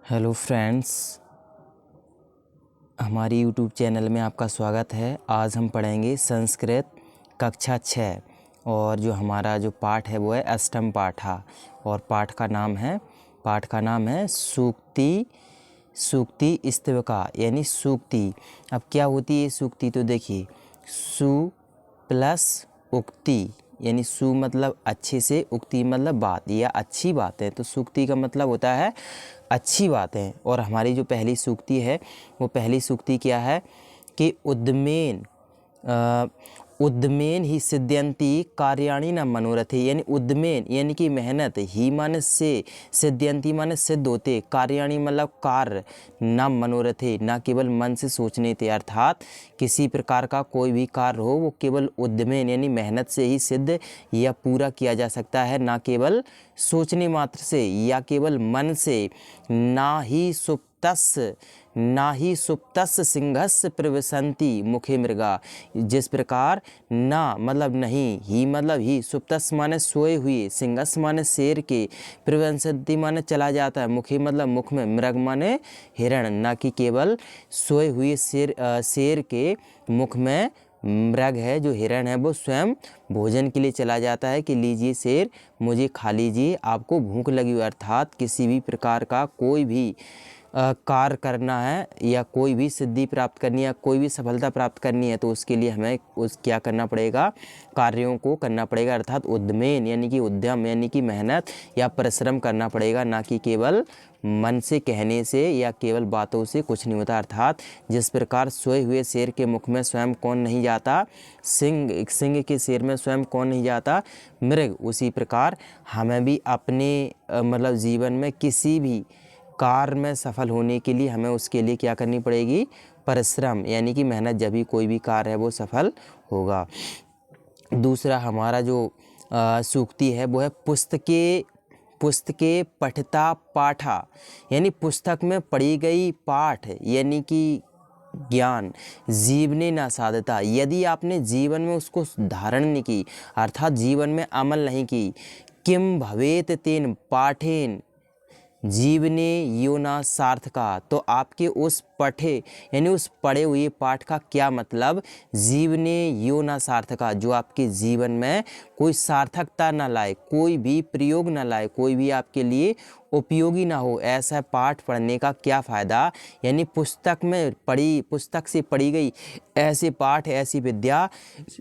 Hello friends, हमारी YouTube channel में आपका स्वागत है। आज हम पढ़ेंगे संस्कृत कक्षा 6 और जो हमारा जो पाठ है वो है अष्टम पाठा और पाठ का नाम है सूक्ति स्तवका यानी सूक्ति। अब क्या होती है सूक्ति, तो देखिए सु प्लस उक्ति यानी सु मतलब अच्छे से, उक्ति मतलब बात या अच्छी बात है। तो सूक्ति का मतलब होता है अच्छी बात है। और हमारी जो पहली सूक्ति है वो पहली सूक्ति क्या है कि उद्मेन ही सिद्ध्यन्ति कार्याणि न मनोरथे, यानी उद्मेन यानी कि मेहनत, ही माने से, सिद्ध्यन्ति माने सिद्ध होते, कार्याणि मतलब कार्य, न मनोरथे न केवल मन से सोचने थे। अर्थात किसी प्रकार का कोई भी कार्य हो वो केवल उद्मेन यानी मेहनत से ही सिद्ध या पूरा किया जा सकता है, ना केवल सोचने मात्र से या केवल मन से। ना ही सुप्तस्य सिंहस्य प्रविशन्ति मुखे मृगा। जिस प्रकार ना मतलब नहीं, ही मतलब ही, सुप्तस्य माने सोए हुए, सिंहस्य माने शेर के, प्रविशन्ति माने चला जाता है, मुखे मतलब मुख में, मृग माने हिरण, ना कि केवल सोए हुए शेर के मुख में मृग है जो हिरण है वो स्वयं भोजन के लिए चला जाता है कि लीजिए शेर मुझे खा लीजिए, आपको भूख लगी हुई। अर्थात किसी भी प्रकार का कोई भी कार्य करना है या कोई भी सिद्धि प्राप्त करनी है, कोई भी सफलता प्राप्त करनी है, तो उसके लिए हमें क्या करना पड़ेगा, कार्यों को करना पड़ेगा। अर्थात उद्यमेन यानी कि उद्यम यानी कि मेहनत या परिश्रम करना पड़ेगा, ना कि केवल मन से कहने से या केवल बातों से कुछ नहीं होता। अर्थात जिस प्रकार सोए हुए शेर के मुख में स्वयं कौन नहीं जाता, सिंह के शेर में स्वयं कौन नहीं जाता, मृग। उसी प्रकार हमें भी अपने मतलब जीवन में किसी भी कार्य में सफल होने के लिए हमें उसके लिए क्या करनी पड़ेगी, परिश्रम यानी कि मेहनत, जब भी कोई भी कार्य है वो सफल होगा। दूसरा हमारा जो सूक्ति है वो है पुस्तके पठिता पाठा, यानी पुस्तक में पढ़ी गई पाठ यानी कि ज्ञान, जीवने न साधता, यदि आपने जीवन में उसको धारण नहीं की, अर्थात जीवन में अमल नहीं की, किम भवेत तेन पाठेन जीवने योना सार्थका, तो आपके उस पढ़े यानी उस पढ़े हुए पाठ का क्या मतलब, जीवने योना सार्थका, जो आपके जीवन में कोई सार्थकता ना लाए, कोई भी प्रयोग ना लाए, कोई भी आपके लिए उपयोगी ना हो, ऐसा पाठ पढ़ने का क्या फ़ायदा। यानी पुस्तक से पढ़ी गई ऐसे पाठ, ऐसी विद्या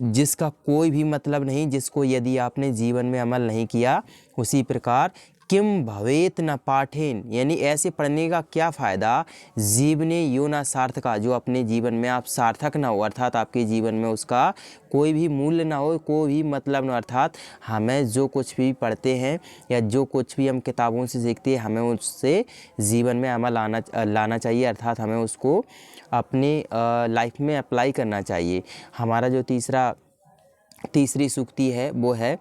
जिसका कोई भी मतलब नहीं, जिसको यदि आपने जीवन में अमल नहीं किया। उसी प्रकार किम भवेत न पाठेन, यानी ऐसे पढ़ने का क्या फ़ायदा, जीवने यो न सार्थका, जो अपने जीवन में आप सार्थक ना हो, अर्थात आपके जीवन में उसका कोई भी मूल्य ना हो, कोई भी मतलब ना। अर्थात हमें जो कुछ भी पढ़ते हैं या जो कुछ भी हम किताबों से सीखते हैं, हमें उससे जीवन में अमल लाना चाहिए, अर्थात हमें उसको अपने लाइफ में अप्लाई करना चाहिए। हमारा जो तीसरी सूक्ति है वो है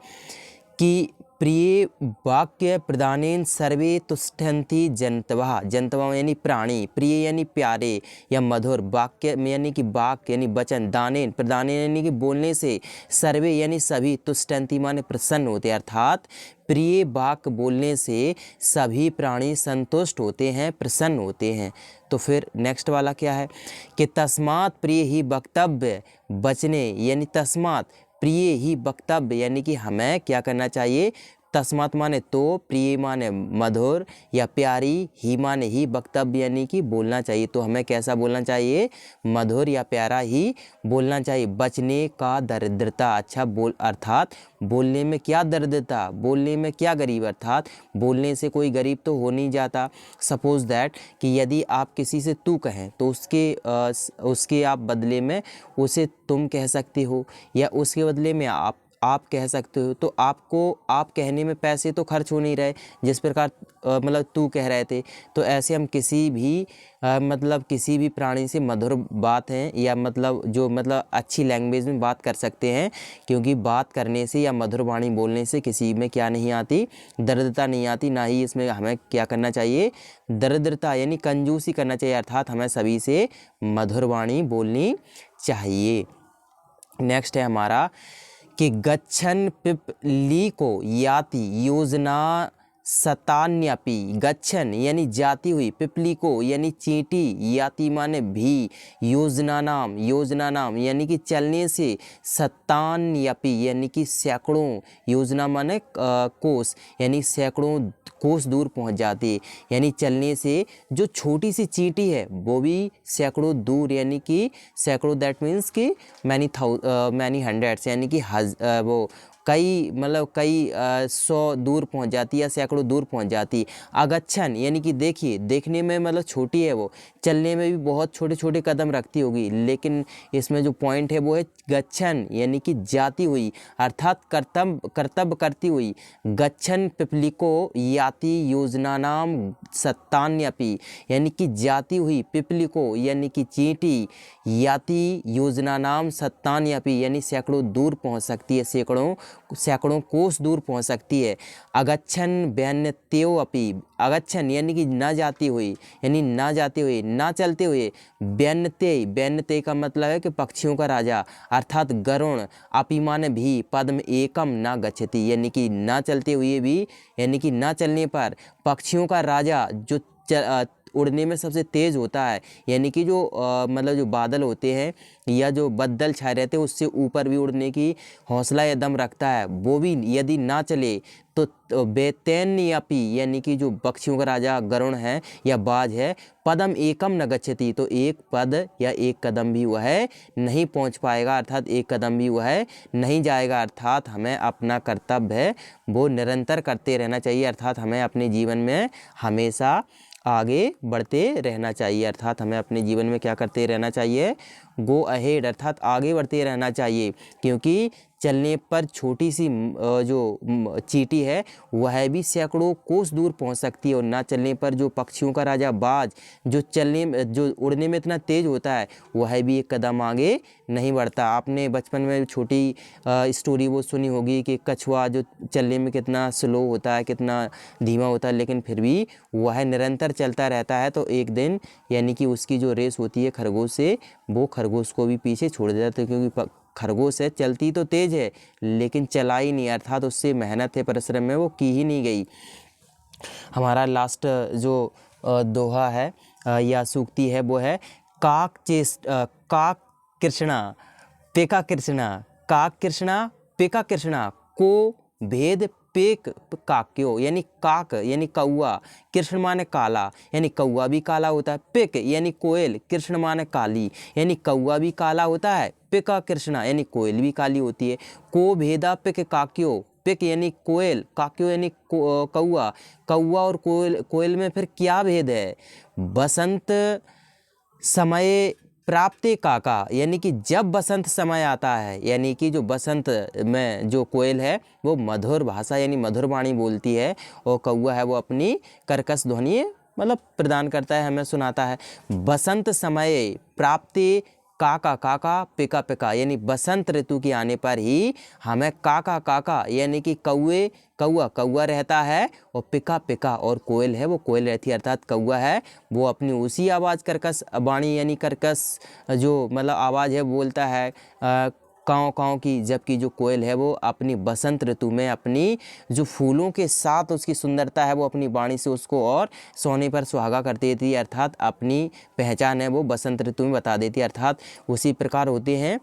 कि प्रिय वाक्य प्रदानेन सर्वे तुष्टन्ति जंतवः यानी प्राणी, प्रिय यानी प्यारे या मधुर, वाक्य यानी कि वाक्य यानी वचन, दानेन प्रदानेन यानी कि बोलने से, सर्वे यानी सभी, तुष्टन्ति माने प्रसन्न होते। अर्थात प्रिय वाक्य बोलने से सभी प्राणी संतुष्ट होते हैं, प्रसन्न होते हैं। तो फिर नेक्स्ट वाला क्या है कि तस्मात् प्रिय ही वक्तव्य बचने, यानी तस्मात् प्रिय ही वक्तव्य यानी कि हमें क्या करना चाहिए, तस्मात् माने तो, प्रिय माने मधुर या प्यारी, ही माने ही, वक्तव्य यानी कि बोलना चाहिए। तो हमें कैसा बोलना चाहिए, मधुर या प्यारा ही बोलना चाहिए। बचने का दरिद्रता, अच्छा अर्थात बोलने में क्या दरिद्रता, बोलने में क्या गरीब, अर्थात बोलने से कोई गरीब तो हो नहीं जाता। सपोज दैट कि यदि आप किसी से तू कहें तो उसके आप बदले में उसे तुम कह सकते हो, या उसके बदले में आप कह सकते हो। तो आपको आप कहने में पैसे तो खर्च हो नहीं रहे, जिस प्रकार मतलब तू कह रहे थे। तो ऐसे हम किसी भी प्राणी से मधुर बात है या मतलब अच्छी लैंग्वेज में बात कर सकते हैं, क्योंकि बात करने से या मधुर वाणी बोलने से किसी में क्या नहीं आती, दरिद्रता नहीं आती, ना ही इसमें हमें क्या करना चाहिए, दरिद्रता यानी कंजूसी करना चाहिए। अर्थात हमें सभी से मधुर वाणी बोलनी चाहिए। नेक्स्ट है हमारा कि गच्छन पिपलीको याति योजना सतान्यपि, गच्छन यानी जाती हुई, पिपलिको यानी चींटी, याति माने भी, योजना नाम यानी कि चलने से, सतान्यपि यानी कि सैकड़ों, योजना माने कोस यानी सैकड़ों कोस दूर पहुंच जाती है। यानी चलने से जो छोटी सी चींटी है वो भी सैकड़ों दूर यानी कि सैकड़ों, दैट मीन्स कि मैनी हंड्रेड्स यानी कि वो कई मतलब कई 100 दूर पहुंच जाती है या सैकड़ों दूर पहुंच जाती है। अगच्छन यानी कि देखिए, देखने में मतलब छोटी है, वो चलने में भी बहुत छोटे छोटे कदम रखती होगी, लेकिन इसमें जो पॉइंट है वो है गच्छन यानी कि जाती हुई, अर्थात कर्तव्य करती हुई। गच्छन पिपलिको याति योजनानाम सत्तान्यपि यानी कि जाती हुई, पिपलिको यानी कि चींटी, याति योजनानाम सत्तान्यपि यानी सैकड़ों दूर पहुंच सकती है, सैकड़ों कोस दूर पहुंच सकती है। अगच्छन व्यन्यत्यो अपि, अगच्छन यानी कि ना जाती हुई, यानी ना जाते हुए, ना चलते हुए। व्यन्यते का मतलब है कि पक्षियों का राजा, अर्थात गरुण। अपि माने भी, पद्म एकम ना गच्छति यानी कि ना चलते हुए भी, यानी कि ना चलने पर पक्षियों का राजा जो उड़ने में सबसे तेज़ होता है, यानी कि जो मतलब जो बादल होते हैं या जो बद्दल छाए रहते हैं उससे ऊपर भी उड़ने की हौसला या दम रखता है, वो भी यदि ना चले तो बेतैन्यपि यानी कि जो पक्षियों का राजा गरुण है या बाज है, पदम एकम न गच्छति तो एक पद या एक कदम भी वह नहीं पहुंच पाएगा, अर्थात एक कदम भी वह नहीं जाएगा। अर्थात हमें अपना कर्तव्य है वो निरंतर करते रहना चाहिए, अर्थात हमें अपने जीवन में हमेशा आगे बढ़ते रहना चाहिए। अर्थात हमें अपने जीवन में क्या करते रहना चाहिए, गो अहेड, अर्थात आगे बढ़ते रहना चाहिए, क्योंकि चलने पर छोटी सी जो चींटी है वह भी सैकड़ों कोस दूर पहुंच सकती है, और ना चलने पर जो पक्षियों का राजा बाज जो उड़ने में इतना तेज होता है वह भी एक कदम आगे नहीं बढ़ता। आपने बचपन में छोटी स्टोरी वो सुनी होगी कि कछुआ जो चलने में कितना स्लो होता है, कितना धीमा होता है, लेकिन फिर भी वह निरंतर चलता रहता है। तो एक दिन यानी कि उसकी जो रेस होती है खरगोश से, वो खरगोश को भी पीछे छोड़ देता है, क्योंकि खरगोश है चलती तो तेज है लेकिन चला ही नहीं, अर्थात उससे मेहनत है, परिश्रम है वो की ही नहीं गई। हमारा लास्ट जो दोहा है या सूक्ति है वो है काक कृष्णा पेका कृष्णा, काक कृष्णा पेका कृष्णा को भेद पेक काक्यो, यानी काक यानी कौआ, कृष्ण माने काला यानी कौआ भी काला होता है, पिक यानी कोयल, कृष्ण माने काली यानी कौआ भी काला होता है, पिका कृष्णा यानी कोयल भी काली होती है। को भेदा पिक काक्यो, पिक यानी कोयल, काक्यो यानी कौआ, कौआ और कोयल में फिर क्या भेद है। बसंत समय प्राप्ते काका यानी कि जब बसंत समय आता है, यानी कि जो बसंत में जो कोयल है वो मधुर भाषा यानी मधुर वाणी बोलती है, और कौआ है वो अपनी कर्कश ध्वनि मतलब प्रदान करता है, हमें सुनाता है। बसंत समय प्राप्ते काका काका पिका पिका यानी बसंत ऋतु के आने पर ही हमें काका काका यानी कि कौआ रहता है, और पिका पिका और कोयल है वो कोयल रहती है, अर्थात कौआ है वो अपनी उसी आवाज़ कर्कश वाणी यानी कर्कश जो मतलब आवाज़ है बोलता है काँव काँव की, जबकि जो कोयल है वो अपनी बसंत ऋतु में अपनी जो फूलों के साथ उसकी सुंदरता है वो अपनी वाणी से उसको और सोने पर सुहागा कर देती है, अर्थात अपनी पहचान है वो बसंत ऋतु में बता देती है। अर्थात उसी प्रकार होते हैं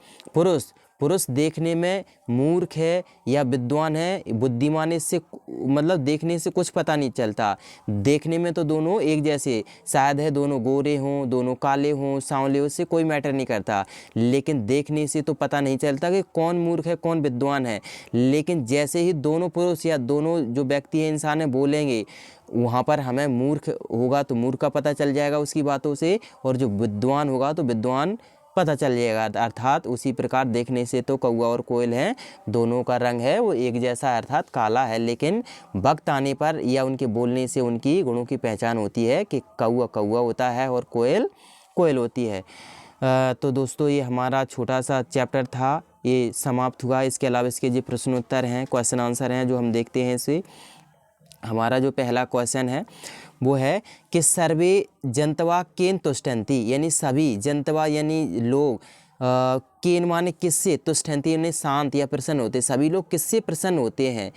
पुरुष देखने में मूर्ख है या विद्वान है, बुद्धिमान, इससे मतलब देखने से कुछ पता नहीं चलता। देखने में तो दोनों एक जैसे, शायद है दोनों गोरे हों, दोनों काले हों, सांवले हों, उससे कोई मैटर नहीं करता, लेकिन देखने से तो पता नहीं चलता कि कौन मूर्ख है कौन विद्वान है। लेकिन जैसे ही दोनों पुरुष या दोनों जो व्यक्ति हैं इंसान हैं बोलेंगे, वहाँ पर हमें मूर्ख होगा तो मूर्ख का पता चल जाएगा उसकी बातों से, और जो विद्वान होगा तो विद्वान पता चल जाएगा। अर्थात उसी प्रकार देखने से तो कौआ और कोयल हैं दोनों का रंग है वो एक जैसा, अर्थात काला है, लेकिन वक्त आने पर या उनके बोलने से उनकी गुणों की पहचान होती है कि कौआ कौआ होता है और कोयल कोयल होती है। तो दोस्तों ये हमारा छोटा सा चैप्टर था, ये समाप्त हुआ। इसके अलावा इसके जो प्रश्नोत्तर हैं, क्वेश्चन आंसर हैं जो हम देखते हैं इसे। हमारा जो पहला क्वेश्चन है वो है कि सर्वे जनतवा केन तुष्टंती, यानी सभी जनतवा यानी लोग केन माने किससे, तुष्टंती यानी शांत या प्रसन्न होते, सभी लोग किससे प्रसन्न होते हैं।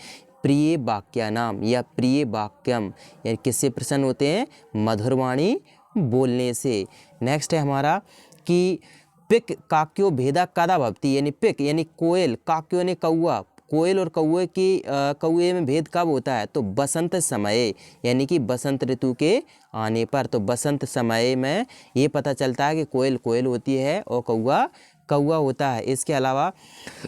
प्रिय वाक्यानाम या प्रिय वाक्यम, यानी किससे प्रसन्न होते हैं? मधुर वाणी बोलने से। नेक्स्ट है हमारा कि पिक काक्यो भेदा कदा भवति, यानी पिक यानी कोयल, काक्यो यानी कौआ, कोयल और कौए की कौए में भेद कब होता है? तो बसंत समय, यानी कि बसंत ऋतु के आने पर। तो बसंत समय में ये पता चलता है कि कोयल कोयल होती है और कौआ कौआ होता है। इसके अलावा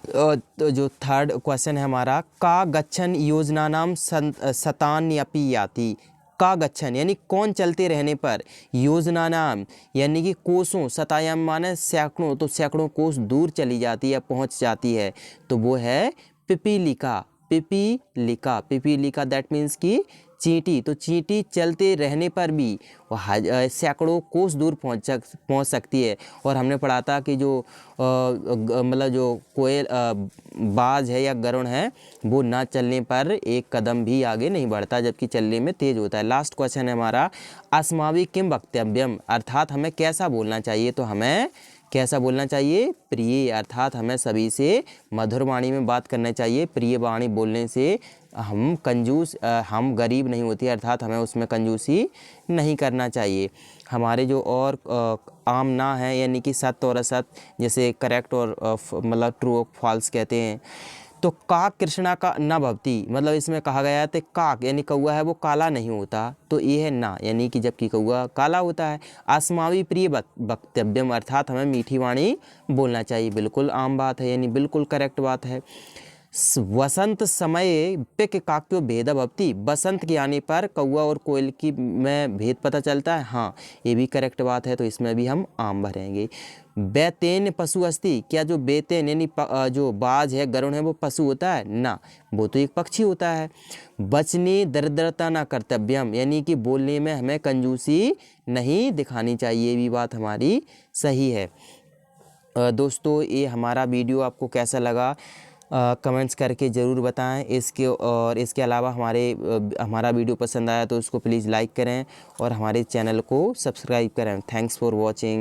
तो जो थर्ड क्वेश्चन है हमारा, का गच्छन योजना नाम सतान्यपि याति। का गच्छन यानी कौन चलते रहने पर, योजना नाम यानी कि कोसों, सतायाम माने सैकड़ों, तो सैकड़ों कोस दूर चली जाती है, पहुंच जाती है, तो वो है पिपीलिका। पिपीलिका, पिपीलिका दैट मीन्स कि चींटी। तो चींटी चलते रहने पर भी सैकड़ों कोस दूर पहुंच सकती है। और हमने पढ़ा था कि जो मतलब जो कोयल बाज है या गरुड़ है वो ना चलने पर एक कदम भी आगे नहीं बढ़ता, जबकि चलने में तेज होता है। लास्ट क्वेश्चन है हमारा, अस्माभि किम वक्तव्यम, अर्थात हमें कैसा बोलना चाहिए? तो हमें कैसा बोलना चाहिए? प्रिय, अर्थात हमें सभी से मधुर वाणी में बात करना चाहिए। प्रिय वाणी बोलने से हम कंजूस हम गरीब नहीं होती, अर्थात हमें उसमें कंजूसी नहीं करना चाहिए। हमारे जो और आम ना है यानी कि सत्य और असत, जैसे करेक्ट और मतलब ट्रू और फॉल्स कहते हैं। तो काक कृष्णा का न भवती, मतलब इसमें कहा गया है तो काक यानी कौआ है वो काला नहीं होता, तो ये है ना, यानी कि जबकि कौआ काला होता है। अस्माभि प्रिय वक्तव्यम, अर्थात हमें मीठी वाणी बोलना चाहिए। बिल्कुल आम बात है, यानी बिल्कुल करेक्ट बात है। वसंत समय पिक काक्यो भेद भवति, बसंत के आने पर कौआ और कोयल की में भेद पता चलता है। हाँ, ये भी करेक्ट बात है, तो इसमें भी हम आम भरेंगे। बैतेन पशु अस्ति, क्या जो बैतेन यानी जो बाज है, गरुड़ है, वो पशु होता है? ना, वो तो एक पक्षी होता है। बचने दरिद्रता न कर्तव्यम, यानी कि बोलने में हमें कंजूसी नहीं दिखानी चाहिए, ये भी बात हमारी सही है। दोस्तों, ये हमारा वीडियो आपको कैसा लगा कमेंट्स करके ज़रूर बताएं। इसके अलावा हमारा वीडियो पसंद आया तो उसको प्लीज़ लाइक करें और हमारे चैनल को सब्सक्राइब करें। Thanks for watching.